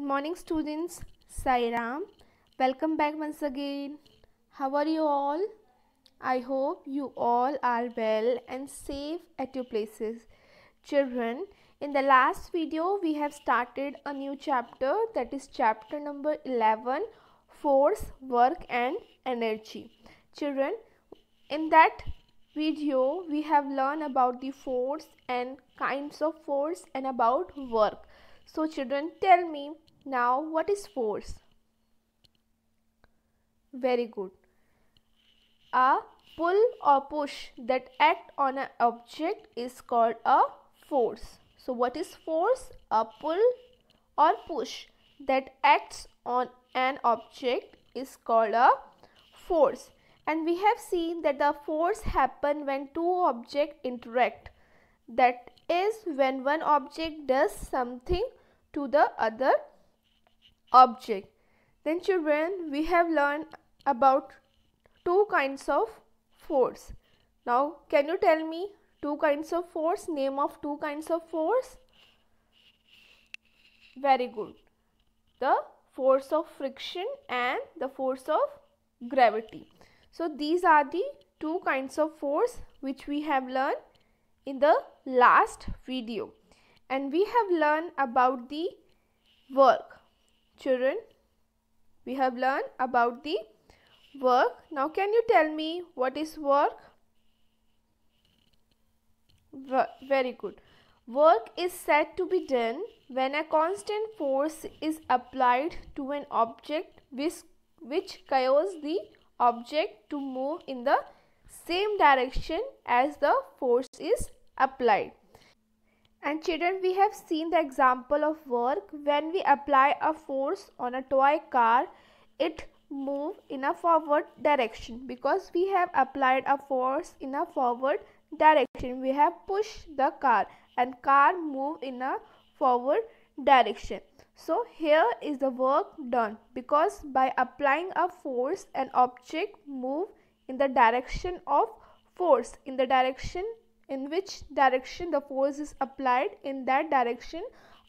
morning students. Sairam. Welcome back once again. How are you all? I hope you all are well and safe at your places. Children, in the last video we have started a new chapter, that is chapter number 11, Force, Work and Energy. Children, in that video we have learned about the force and kinds of force and about work. So children, tell me now, what is force? Very good. A pull or push that act on an object is called a force. So what is force? A pull or push that acts on an object is called a force. And we have seen that the force happens when two objects interact. That is when one object does something to the other object. Then children, we have learned about two kinds of force. Now can you tell me two kinds of force, name of two kinds of force? Very good. The force of friction and the force of gravity. So these are the two kinds of force which we have learned in the last video, and we have learned about the work. Children, we have learned about the work. Now can you tell me what is work? Very good. Work is said to be done when a constant force is applied to an object which causes the object to move in the same direction as the force is applied. And children, we have seen the example of work. When we apply a force on a toy car, it moves in a forward direction because we have applied a force in a forward direction. We have pushed the car and car move in a forward direction. So here is the work done, because by applying a force an object move in the direction of force, in the direction in which direction the force is applied, in that direction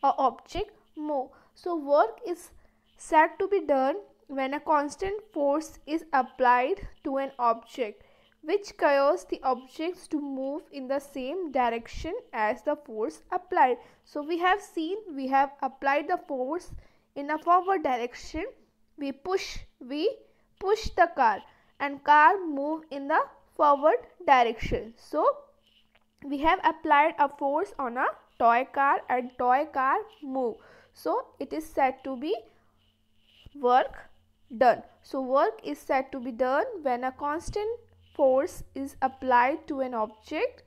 a object move. So work is said to be done when a constant force is applied to an object which causes the objects to move in the same direction as the force applied. So we have seen, we have applied the force in a forward direction. We push the car and car move in the forward direction. So we have applied a force on a toy car and toy car move. So it is said to be work done. So work is said to be done when a constant force is applied to an object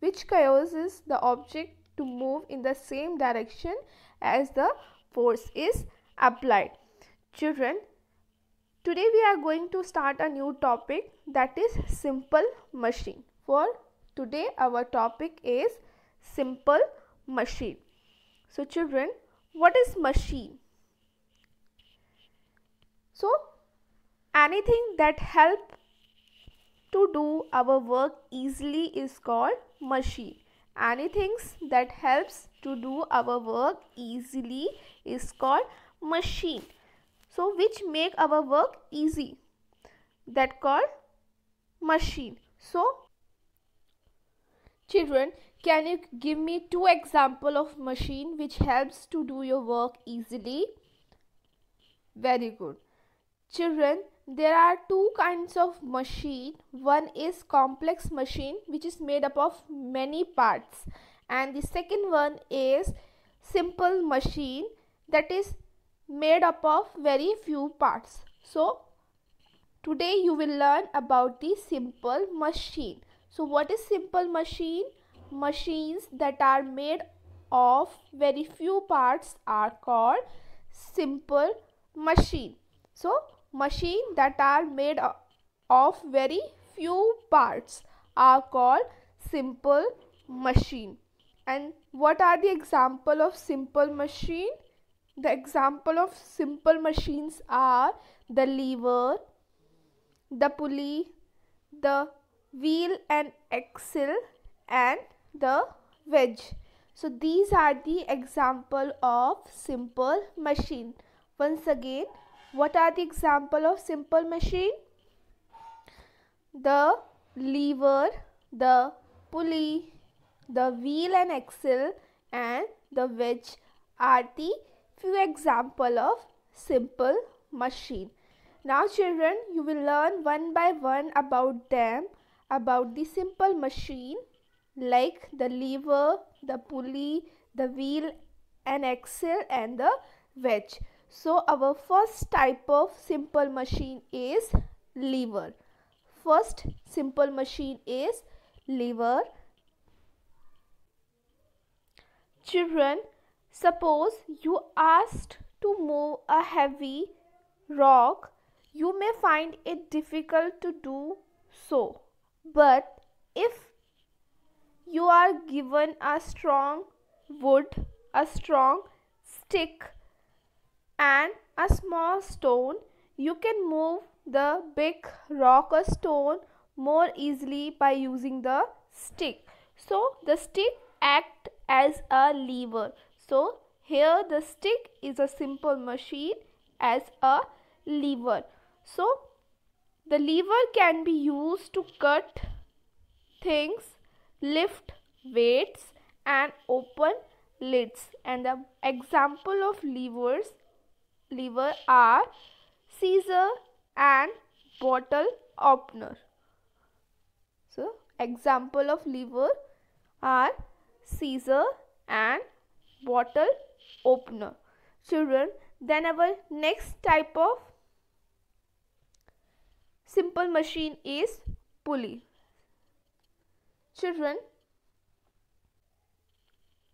which causes the object to move in the same direction as the force is applied. Children, today we are going to start a new topic, that is simple machine. For today our topic is simple machine. So children, what is machine? So anything that helps to do our work easily is called machine. Anything that helps to do our work easily is called machine. So which make our work easy, that called machine. So children, can you give me two examples of machine which helps to do your work easily? Very good. Children, there are two kinds of machine. One is complex machine which is made up of many parts, and the second one is simple machine that is made up of very few parts. So today you will learn about the simple machine. So what is simple machine? Machines that are made of very few parts are called simple machine. So machine that are made of very few parts are called simple machine. And what are the example of simple machine? The example of simple machines are the lever, the pulley, the wheel and axle, and the wedge. So these are the example of simple machine. Once again, what are the example of simple machine? The lever, the pulley, the wheel and axle, and the wedge are the few example of simple machine. Now children, you will learn one by one about them, about the simple machine, like the lever, the pulley, the wheel and axle, and the wedge. So our first type of simple machine is lever. First simple machine is lever. Children, suppose you asked to move a heavy rock, you may find it difficult to do so. But if you are given a strong wood, a strong stick, and a small stone, you can move the big rock or stone more easily by using the stick. So the stick acts as a lever. So here the stick is a simple machine as a lever. So the lever can be used to cut things, lift weights, and open lids. And the example of lever are scissor and bottle opener. So example of lever are scissor and bottle opener. Children, then our next type of simple machine is pulley. Children,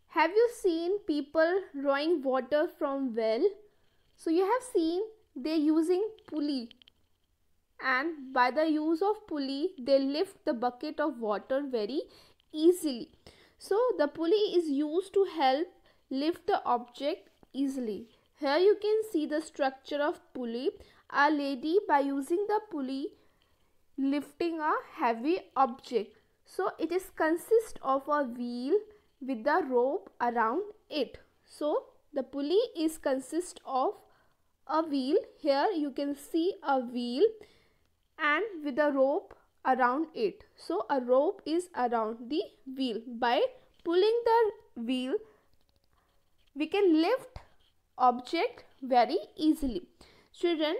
have you seen people drawing water from well? So you have seen they using pulley, and by the use of pulley they lift the bucket of water very easily. So the pulley is used to help lift the object easily. Here you can see the structure of pulley. A lady, by using the pulley, lifting a heavy object. So it is consist of a wheel with the rope around it. So the pulley is consist of a wheel. Here you can see a wheel and with a rope around it. So a rope is around the wheel. By pulling the wheel, we can lift object very easily. Children,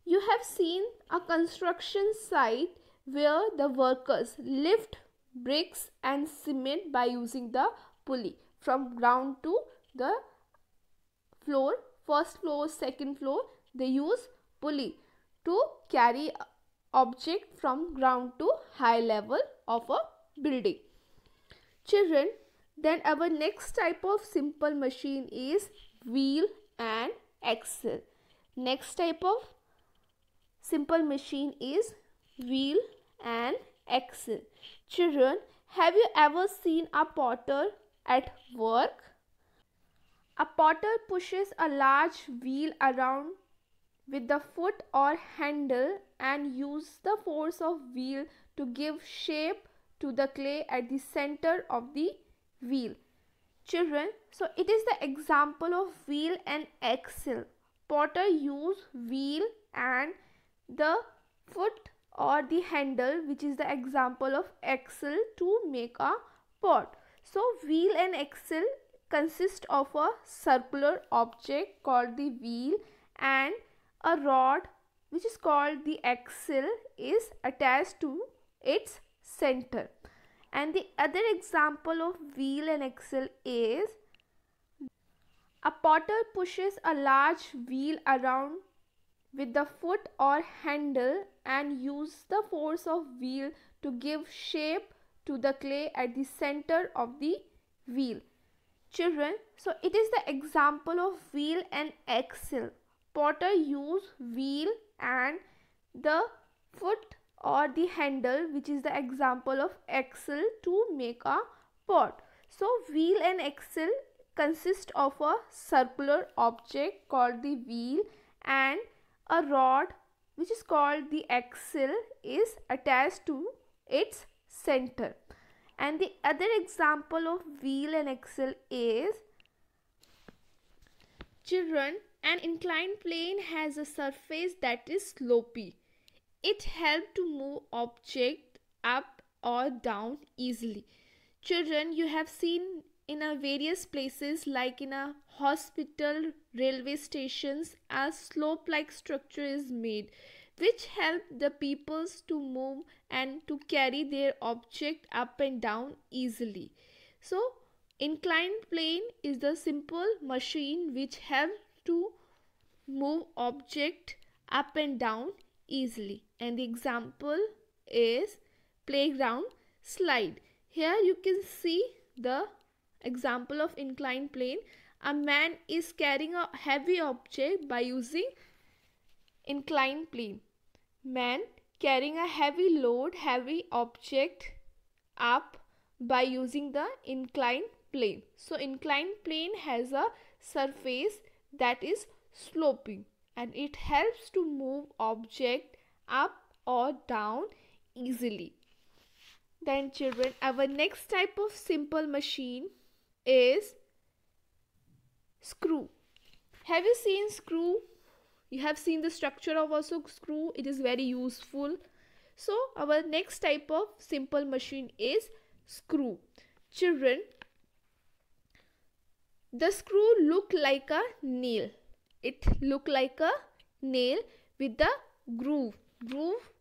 you have seen a construction site where the workers lift bricks and cement by using the pulley from ground to the floor. First floor, second floor, they use pulley to carry object from ground to high level of a building. Children, then our next type of simple machine is wheel and axle. Next type of simple machine is wheel and axle. Children, have you ever seen a potter at work? A potter pushes a large wheel around with the foot or handle and uses the force of wheel to give shape to the clay at the center of the wheel. Children, so it is the example of wheel and axle. Potter use wheel and the foot or the handle, which is the example of axle, to make a pot. So wheel and axle consist of a circular object called the wheel, and a rod which is called the axle is attached to its center. And the other example of wheel and axle is a potter pushes a large wheel around with the foot or handle and uses the force of wheel to give shape to the clay at the center of the wheel. Children, so it is the example of wheel and axle. Potter use wheel and the foot or the handle, which is the example of axle, to make a pot. So wheel and axle consist of a circular object called the wheel, and a rod which is called the axle is attached to its center. And the other example of wheel and axle is, children, an inclined plane has a surface that is slopy. It helps to move object up or down easily. Children, you have seen in a various places like in a hospital, railway stations, a slope like structure is made which help the peoples to move and to carry their object up and down easily. So inclined plane is the simple machine which helps to move object up and down easily. And the example is playground slide. Here you can see the example of inclined plane. A man is carrying a heavy object by using inclined plane. Man carrying a heavy object up by using the inclined plane. So inclined plane has a surface that is sloping and it helps to move object up or down easily. Then children, our next type of simple machine is screw. Have you seen screw? You have seen the structure of also screw. It is very useful. So our next type of simple machine is screw. Children, the screw look like a nail. It look like a nail with the groove. Groove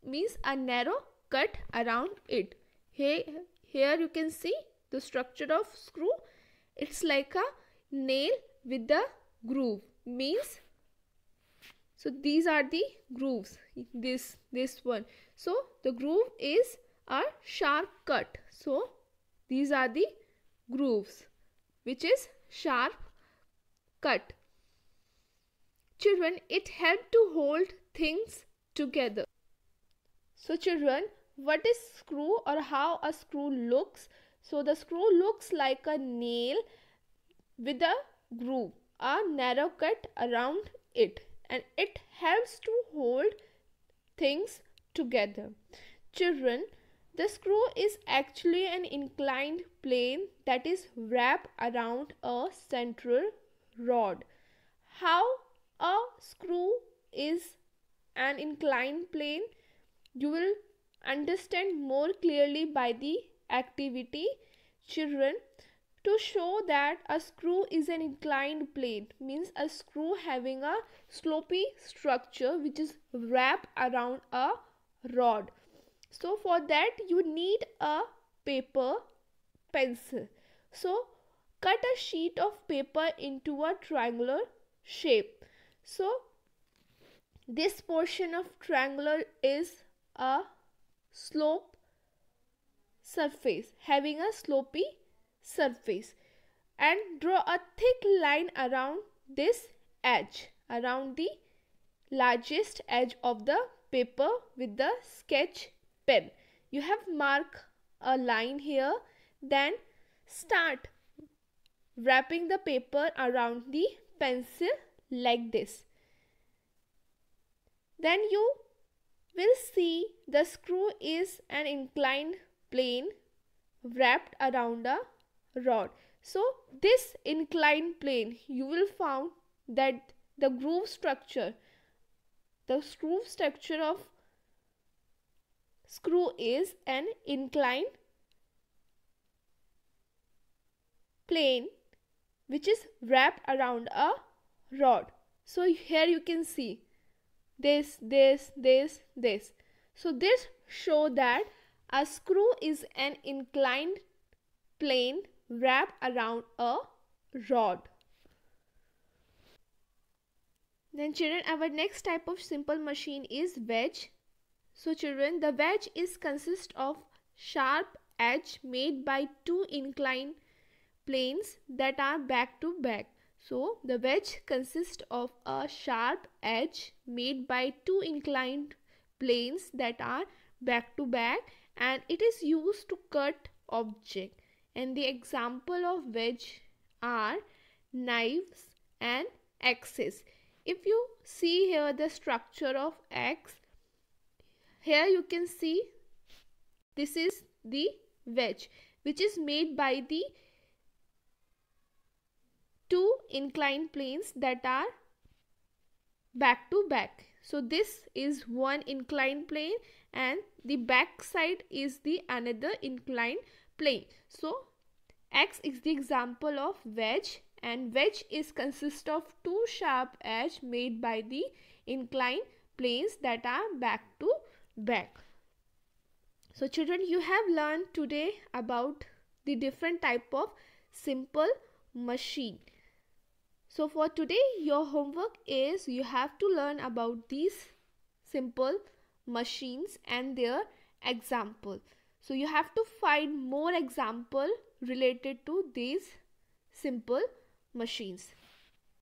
means a narrow cut around it. Here you can see the structure of screw. It's like a nail with the groove. Means, so these are the grooves. This one. So the groove is a sharp cut. So these are the grooves, which is sharp cut. Children, it helps to hold things together. So children, what is screw or how a screw looks? So the screw looks like a nail with a groove, a narrow cut around it, and it helps to hold things together. Children, the screw is actually an inclined plane that is wrapped around a central rod. How a screw is an inclined plane, you will understand more clearly by the activity. Children, to show that a screw is an inclined plane means a screw having a slopy structure which is wrapped around a rod. So for that you need a paper pencil. So cut a sheet of paper into a triangular shape. So this portion of triangular is a slope surface, having a slopy surface, and draw a thick line around this edge, around the largest edge of the paper with the sketch pen. You have marked a line here, then start wrapping the paper around the pencil like this. Then you will see the screw is an inclined plane wrapped around a rod. So this inclined plane, you will find that the groove structure of screw is an inclined plane which is wrapped around a rod. So here you can see this. So this show that a screw is an inclined plane wrapped around a rod. Then children, our next type of simple machine is wedge. So children, the wedge is consist of sharp edge made by two inclined planes that are back to back. So the wedge consists of a sharp edge made by two inclined planes that are back to back, and it is used to cut object. And the example of wedge are knives and axes. If you see here the structure of axe, here you can see this is the wedge, which is made by the two inclined planes that are back to back. So this is one inclined plane and the back side is the another inclined plane. So X is the example of wedge, and wedge is consist of two sharp edge made by the inclined planes that are back to back. So children, you have learned today about the different type of simple machine. So for today your homework is you have to learn about these simple machines and their example. So you have to find more example related to these simple machines.